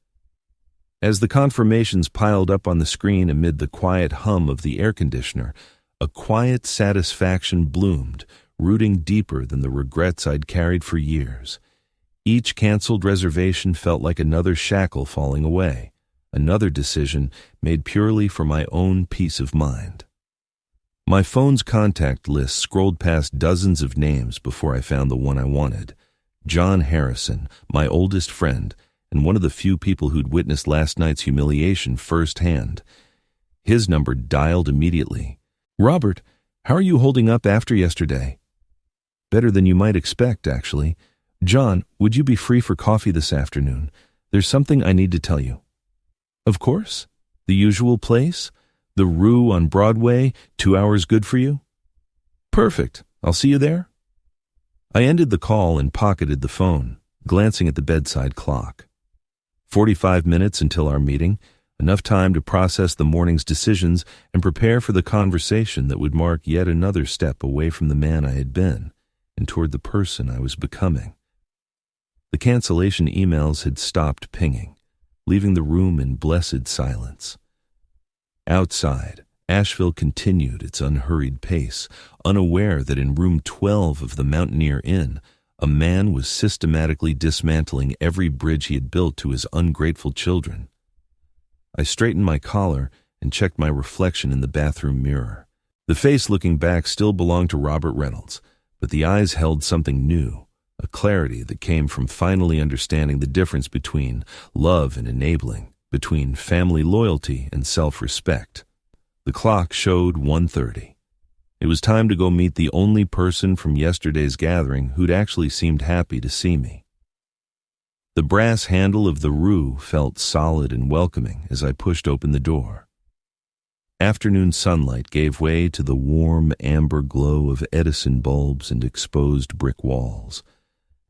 As the confirmations piled up on the screen amid the quiet hum of the air conditioner, a quiet satisfaction bloomed, rooting deeper than the regrets I'd carried for years. Each canceled reservation felt like another shackle falling away, another decision made purely for my own peace of mind. My phone's contact list scrolled past dozens of names before I found the one I wanted. John Harrison, my oldest friend, and one of the few people who'd witnessed last night's humiliation firsthand. His number dialed immediately. "Robert, how are you holding up after yesterday?" "Better than you might expect, actually. John, would you be free for coffee this afternoon? There's something I need to tell you." "Of course. The usual place? The Rue on Broadway, 2 hours good for you?" "Perfect. I'll see you there." I ended the call and pocketed the phone, glancing at the bedside clock. 45 minutes until our meeting, enough time to process the morning's decisions and prepare for the conversation that would mark yet another step away from the man I had been and toward the person I was becoming. The cancellation emails had stopped pinging, leaving the room in blessed silence. Outside, Asheville continued its unhurried pace, unaware that in room 12 of the Mountaineer Inn, a man was systematically dismantling every bridge he had built to his ungrateful children. I straightened my collar and checked my reflection in the bathroom mirror. The face looking back still belonged to Robert Reynolds, but the eyes held something new, a clarity that came from finally understanding the difference between love and enabling, between family loyalty and self-respect. The clock showed 1:30. It was time to go meet the only person from yesterday's gathering who'd actually seemed happy to see me. The brass handle of the Rue felt solid and welcoming as I pushed open the door. Afternoon sunlight gave way to the warm amber glow of Edison bulbs and exposed brick walls.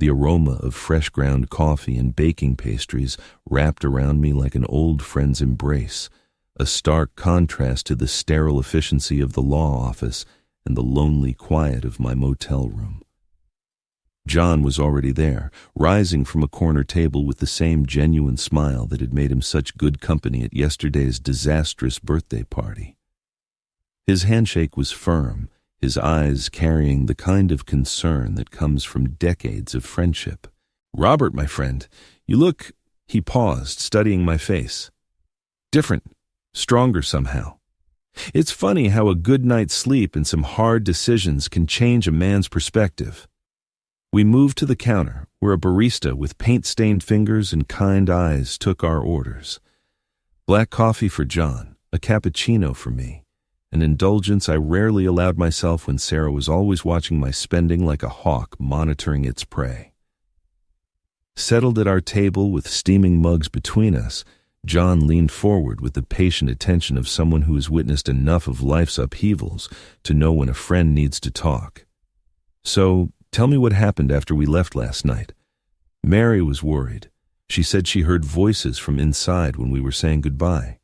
The aroma of fresh ground coffee and baking pastries wrapped around me like an old friend's embrace, a stark contrast to the sterile efficiency of the law office and the lonely quiet of my motel room. John was already there, rising from a corner table with the same genuine smile that had made him such good company at yesterday's disastrous birthday party. His handshake was firm, his eyes carrying the kind of concern that comes from decades of friendship. "Robert, my friend, you look—" He paused, studying my face. "Different, stronger somehow." It's funny how a good night's sleep and some hard decisions can change a man's perspective. We moved to the counter, where a barista with paint-stained fingers and kind eyes took our orders. Black coffee for John, a cappuccino for me, an indulgence I rarely allowed myself when Sarah was always watching my spending like a hawk monitoring its prey. Settled at our table with steaming mugs between us, John leaned forward with the patient attention of someone who has witnessed enough of life's upheavals to know when a friend needs to talk. "So, tell me what happened after we left last night." Mary was worried. She said she heard voices from inside when we were saying goodbye.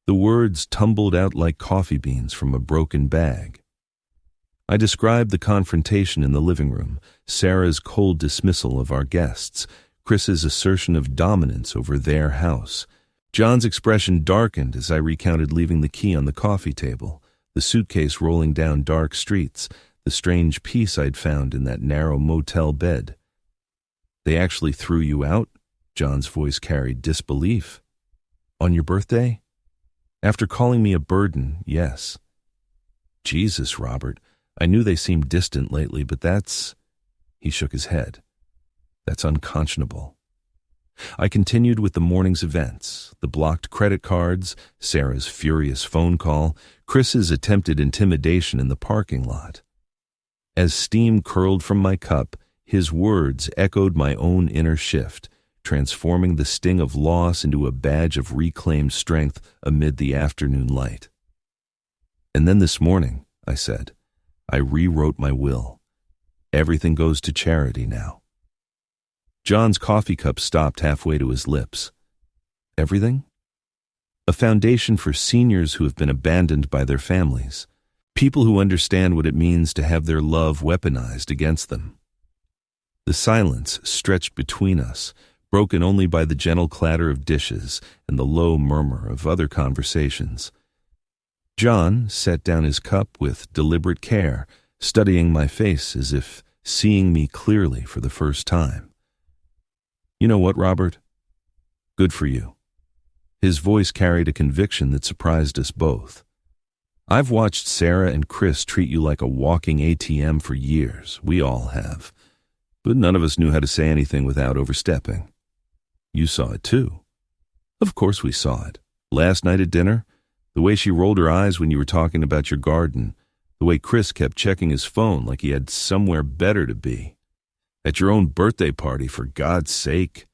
The words tumbled out like coffee beans from a broken bag. I described the confrontation in the living room, Sarah's cold dismissal of our guests, Chris's assertion of dominance over their house. John's expression darkened as I recounted leaving the key on the coffee table, the suitcase rolling down dark streets, the strange peace I'd found in that narrow motel bed. "They actually threw you out?" John's voice carried disbelief. "On your birthday?" "After calling me a burden, yes." "Jesus, Robert, I knew they seemed distant lately, but that's—" He shook his head. "That's unconscionable." I continued with the morning's events, the blocked credit cards, Sarah's furious phone call, Chris's attempted intimidation in the parking lot. As steam curled from my cup, his words echoed my own inner shift, transforming the sting of loss into a badge of reclaimed strength amid the afternoon light. "And then this morning," I said, "I rewrote my will. Everything goes to charity now." John's coffee cup stopped halfway to his lips. "Everything?" "A foundation for seniors who have been abandoned by their families. People who understand what it means to have their love weaponized against them." The silence stretched between us, broken only by the gentle clatter of dishes and the low murmur of other conversations. John set down his cup with deliberate care, studying my face as if seeing me clearly for the first time. "You know what, Robert? Good for you." His voice carried a conviction that surprised us both. "I've watched Sarah and Chris treat you like a walking ATM for years. We all have. But none of us knew how to say anything without overstepping. You saw it too." "Of course we saw it. Last night at dinner, the way she rolled her eyes when you were talking about your garden, the way Chris kept checking his phone like he had somewhere better to be. At your own birthday party, for God's sake."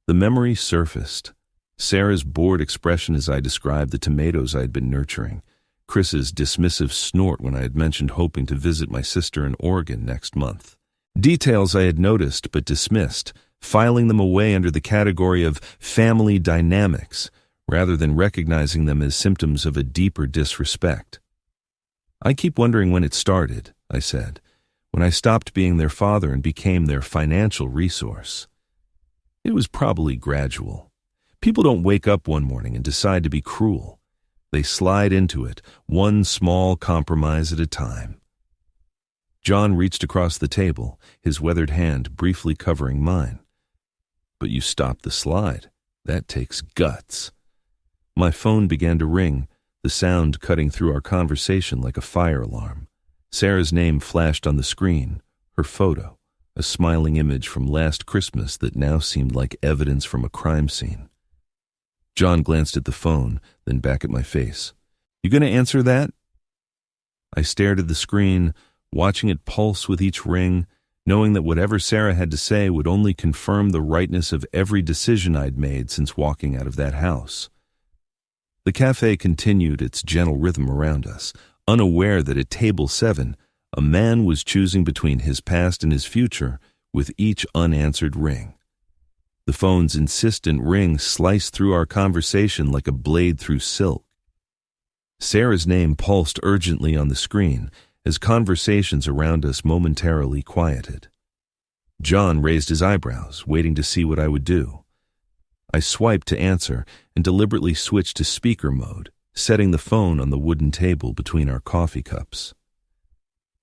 The memory surfaced. Sarah's bored expression as I described the tomatoes I had been nurturing, Chris's dismissive snort when I had mentioned hoping to visit my sister in Oregon next month. Details I had noticed but dismissed, filing them away under the category of family dynamics, rather than recognizing them as symptoms of a deeper disrespect. "I keep wondering when it started," I said, "when I stopped being their father and became their financial resource. It was probably gradual. People don't wake up one morning and decide to be cruel. They slide into it, one small compromise at a time." John reached across the table, his weathered hand briefly covering mine. "But you stopped the slide. That takes guts." My phone began to ring, the sound cutting through our conversation like a fire alarm. Sarah's name flashed on the screen, her photo, a smiling image from last Christmas that now seemed like evidence from a crime scene. John glanced at the phone, then back at my face. "You gonna answer that?" I stared at the screen, watching it pulse with each ring, knowing that whatever Sarah had to say would only confirm the rightness of every decision I'd made since walking out of that house. The cafe continued its gentle rhythm around us, unaware that at table 7, a man was choosing between his past and his future with each unanswered ring. The phone's insistent ring sliced through our conversation like a blade through silk. Sarah's name pulsed urgently on the screen as conversations around us momentarily quieted. John raised his eyebrows, waiting to see what I would do. I swiped to answer and deliberately switched to speaker mode, setting the phone on the wooden table between our coffee cups.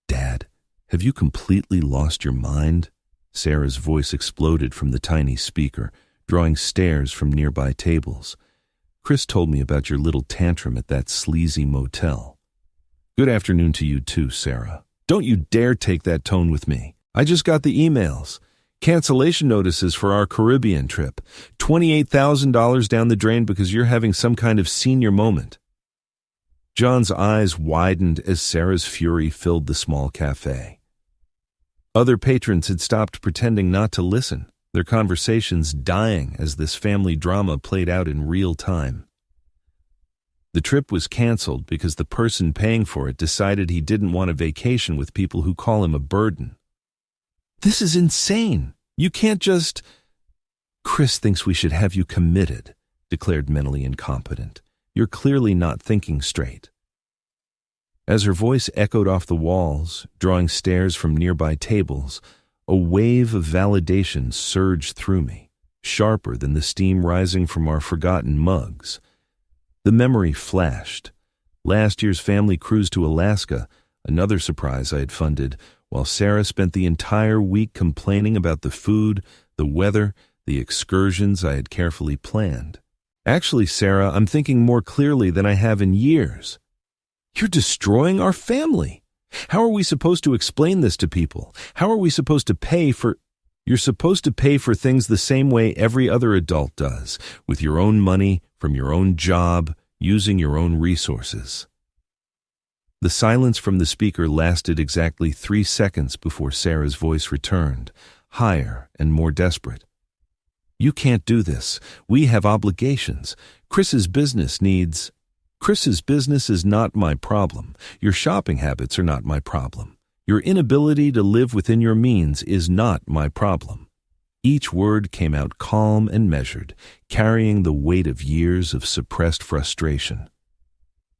"Dad, have you completely lost your mind?" Sarah's voice exploded from the tiny speaker, drawing stares from nearby tables. Chris told me about your little tantrum at that sleazy motel. Good afternoon to you too, Sarah. Don't you dare take that tone with me. I just got the emails. Cancellation notices for our Caribbean trip. $28,000 down the drain because you're having some kind of senior moment. John's eyes widened as Sarah's fury filled the small cafe. Other patrons had stopped pretending not to listen, their conversations dying as this family drama played out in real time. The trip was canceled because the person paying for it decided he didn't want a vacation with people who call him a burden. This is insane. You can't just... Chris thinks we should have you committed, declared mentally incompetent. You're clearly not thinking straight. As her voice echoed off the walls, drawing stares from nearby tables, a wave of validation surged through me, sharper than the steam rising from our forgotten mugs. The memory flashed. Last year's family cruise to Alaska, another surprise I had funded, while Sarah spent the entire week complaining about the food, the weather, the excursions I had carefully planned. Actually, Sarah, I'm thinking more clearly than I have in years. You're destroying our family. How are we supposed to explain this to people? How are we supposed to pay for... You're supposed to pay for things the same way every other adult does, with your own money, from your own job, using your own resources. The silence from the speaker lasted exactly 3 seconds before Sarah's voice returned, higher and more desperate. You can't do this. We have obligations. Chris's business is not my problem. Your shopping habits are not my problem. Your inability to live within your means is not my problem. Each word came out calm and measured, carrying the weight of years of suppressed frustration.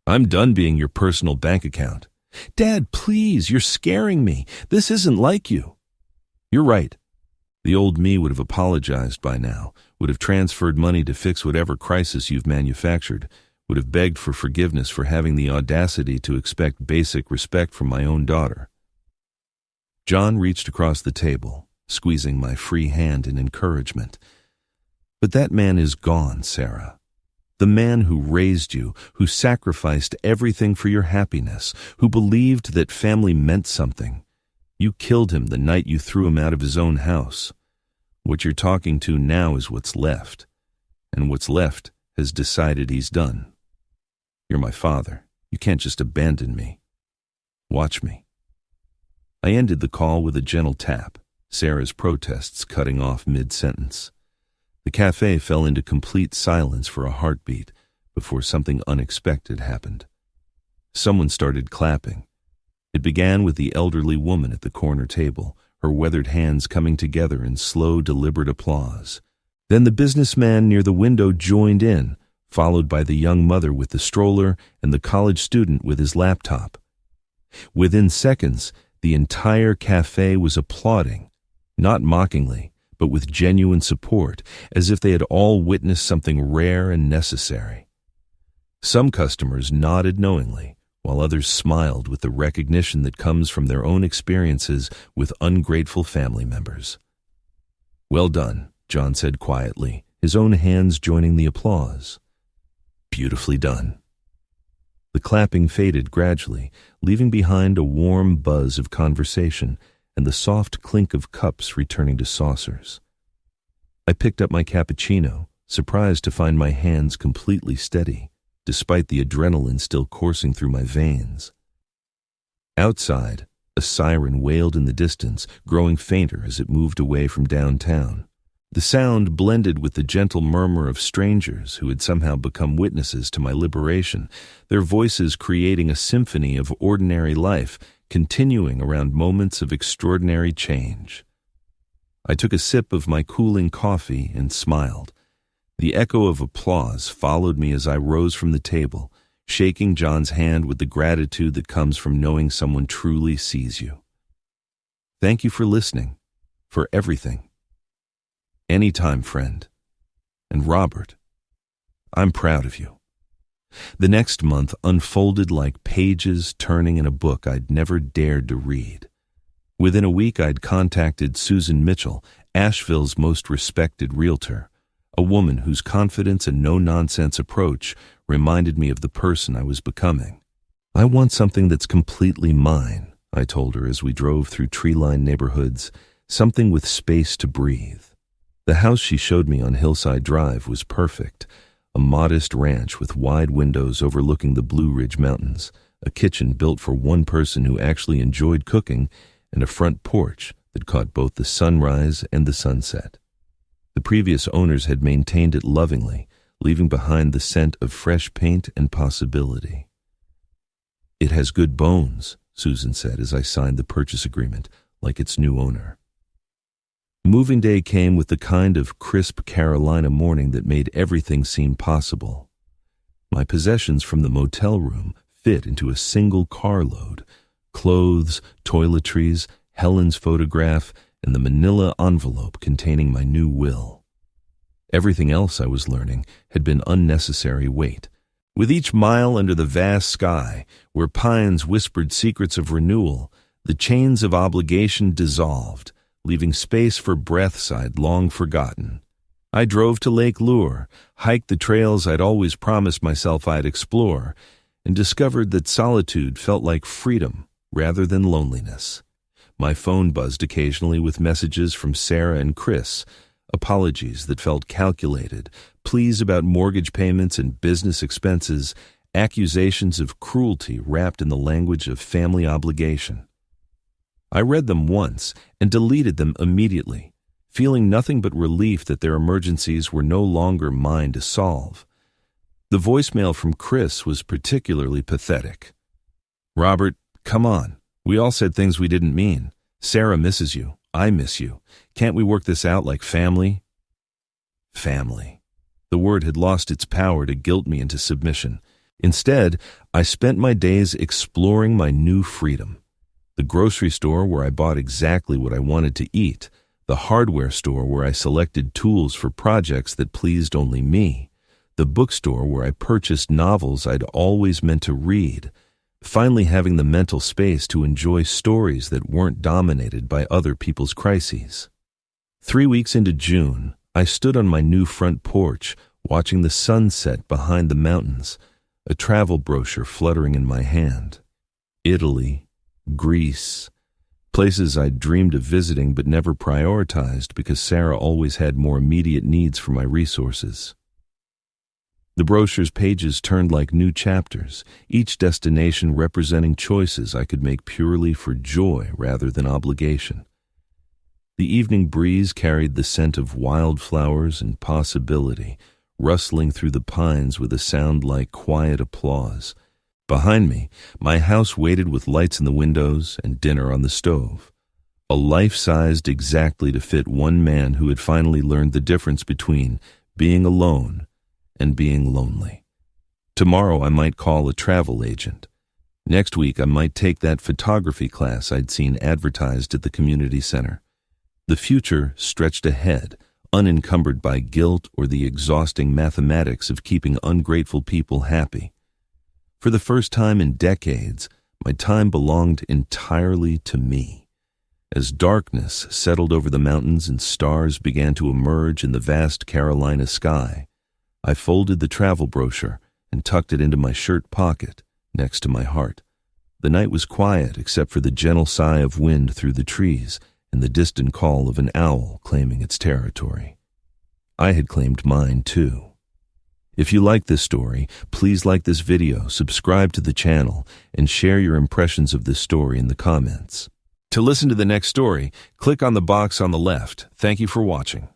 I'm done being your personal bank account. Dad, please, you're scaring me. This isn't like you. You're right. The old me would have apologized by now, would have transferred money to fix whatever crisis you've manufactured, would have begged for forgiveness for having the audacity to expect basic respect from my own daughter. John reached across the table, squeezing my free hand in encouragement. But that man is gone, Sarah. The man who raised you, who sacrificed everything for your happiness, who believed that family meant something. You killed him the night you threw him out of his own house. What you're talking to now is what's left, and what's left has decided he's done. You're my father. You can't just abandon me. Watch me. I ended the call with a gentle tap, Sarah's protests cutting off mid-sentence. The cafe fell into complete silence for a heartbeat before something unexpected happened. Someone started clapping. It began with the elderly woman at the corner table, her weathered hands coming together in slow, deliberate applause. Then the businessman near the window joined in, followed by the young mother with the stroller and the college student with his laptop. Within seconds, the entire cafe was applauding, not mockingly, but with genuine support, as if they had all witnessed something rare and necessary. Some customers nodded knowingly, while others smiled with the recognition that comes from their own experiences with ungrateful family members. Well done, John said quietly, his own hands joining the applause. Beautifully done. The clapping faded gradually, leaving behind a warm buzz of conversation and the soft clink of cups returning to saucers. I picked up my cappuccino, surprised to find my hands completely steady, despite the adrenaline still coursing through my veins. Outside, a siren wailed in the distance, growing fainter as it moved away from downtown. The sound blended with the gentle murmur of strangers who had somehow become witnesses to my liberation, their voices creating a symphony of ordinary life, continuing around moments of extraordinary change. I took a sip of my cooling coffee and smiled. The echo of applause followed me as I rose from the table, shaking John's hand with the gratitude that comes from knowing someone truly sees you. Thank you for listening, for everything. Anytime, friend. And Robert, I'm proud of you. The next month unfolded like pages turning in a book I'd never dared to read. Within a week, I'd contacted Susan Mitchell, Asheville's most respected realtor. a woman whose confidence and no-nonsense approach reminded me of the person I was becoming. "I want something that's completely mine," I told her as we drove through tree-lined neighborhoods, "something with space to breathe." The house she showed me on Hillside Drive was perfect, a modest ranch with wide windows overlooking the Blue Ridge Mountains, a kitchen built for one person who actually enjoyed cooking, and a front porch that caught both the sunrise and the sunset. The previous owners had maintained it lovingly, leaving behind the scent of fresh paint and possibility. "It has good bones," Susan said as I signed the purchase agreement, like its new owner. Moving day came with the kind of crisp Carolina morning that made everything seem possible. My possessions from the motel room fit into a single carload: clothes, toiletries, Helen's photograph, and the manila envelope containing my new will. Everything else I was learning had been unnecessary weight. With each mile under the vast sky, where pines whispered secrets of renewal, the chains of obligation dissolved, leaving space for breaths I'd long forgotten. I drove to Lake Lure, hiked the trails I'd always promised myself I'd explore, and discovered that solitude felt like freedom rather than loneliness. My phone buzzed occasionally with messages from Sarah and Chris, apologies that felt calculated, pleas about mortgage payments and business expenses, accusations of cruelty wrapped in the language of family obligation. I read them once and deleted them immediately, feeling nothing but relief that their emergencies were no longer mine to solve. The voicemail from Chris was particularly pathetic. "Robert, come on. We all said things we didn't mean. Sarah misses you. I miss you. Can't we work this out like family?" Family. The word had lost its power to guilt me into submission. Instead, I spent my days exploring my new freedom. The grocery store where I bought exactly what I wanted to eat, the hardware store where I selected tools for projects that pleased only me, the bookstore where I purchased novels I'd always meant to read, finally having the mental space to enjoy stories that weren't dominated by other people's crises. 3 weeks into June, I stood on my new front porch, watching the sunset behind the mountains, a travel brochure fluttering in my hand. Italy, Greece, places I'd dreamed of visiting but never prioritized because Sarah always had more immediate needs for my resources. The brochure's pages turned like new chapters, each destination representing choices I could make purely for joy rather than obligation. The evening breeze carried the scent of wildflowers and possibility, rustling through the pines with a sound like quiet applause. Behind me, my house waited with lights in the windows and dinner on the stove. A life sized exactly to fit one man who had finally learned the difference between being alone and being lonely. Tomorrow I might call a travel agent. Next week I might take that photography class I'd seen advertised at the community center. The future stretched ahead, unencumbered by guilt or the exhausting mathematics of keeping ungrateful people happy. For the first time in decades, my time belonged entirely to me. As darkness settled over the mountains and stars began to emerge in the vast Carolina sky, I folded the travel brochure and tucked it into my shirt pocket next to my heart. The night was quiet except for the gentle sigh of wind through the trees and the distant call of an owl claiming its territory. I had claimed mine too. If you like this story, please like this video, subscribe to the channel, and share your impressions of this story in the comments. To listen to the next story, click on the box on the left. Thank you for watching.